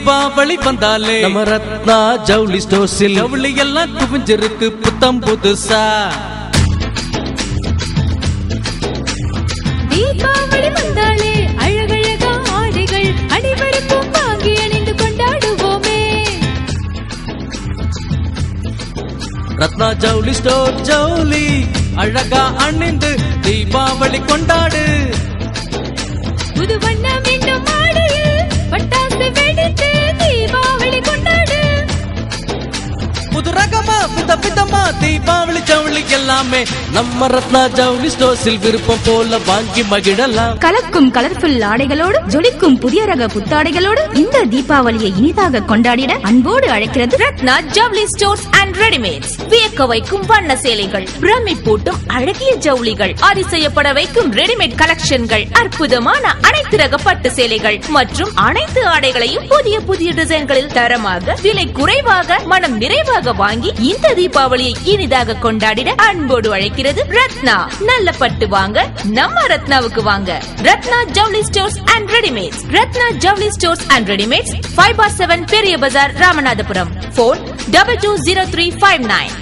தீபாவளி வந்தாலே நம்ம ரத்னா ஜவுளி ஸ்டோர்ஸில் ஜவுளி எல்லாம் குவிஞ்சிருக்கு புத்தம் புதுசா. தீபாவளி வந்தாலே அழகழகா ஆடைகள் அனைவருக்கும் வாங்கி அணிந்து கொண்டாடுவோமே. ரத்னா ஜவுளி ஸ்டோர் ஜவுளி அழகா அணிந்து தீபாவளி கொண்டாடு. புது வண்ணம் என்னும் ஆடையில் பட்டாசு வெடித்து தீபாவளி கொண்டாடு. புது ரகமா விதமா தீபாவளி ஜவுளி எல்லாமே நம்ம ரத்னா ஜவுளி ஸ்டோர்ஸில் விருப்பம் போல வாங்கி மகிழலாம். கலக்கும் கலர்ஃபுல் ஆடைகளோடு ஜொலிக்கும் புதிய ரக புத்தாடைகளோடு இந்த தீபாவளியை இனிதாக கொண்டாடிட அன்போடு அழைக்கிறது ரத்னா ஜவுளி ஸ்டோர்ஸ் அண்ட் ரெடிமேட்ஸ். வியக்க வைக்கும் வண்ண சேலைகள், பிரமிப்பூட்டும் அழகிய ஜவுளிகள், அதிசயப்பட வைக்கும் ரெடிமேட் கலெக்ஷன்கள், அற்புதமான அனைத்து ரக பட்டு சேலைகள் மற்றும் அனைத்து ஆடைகளையும் புதிய புதிய டிசைன்களில் தரமாக விலை குறைவாக மனம் நிறைவாக வாங்கி இந்த தீபாவளியை இனிதாக கொண்டாடிட அன்போடு அழைக்கிறது ரத்னா. நல்ல பட்டு வாங்க நம்ம ரத்னாவுக்கு வாங்க. ரத்னா ஜவுளி ஸ்டோர்ஸ் அண்ட் ரெடிமேட்ஸ். ரத்னா ஜவுளி ஸ்டோர்ஸ் அண்ட் ரெடிமேட்ஸ் 5/7 பெரிய பஜார், ராமநாதபுரம். Phone 220359.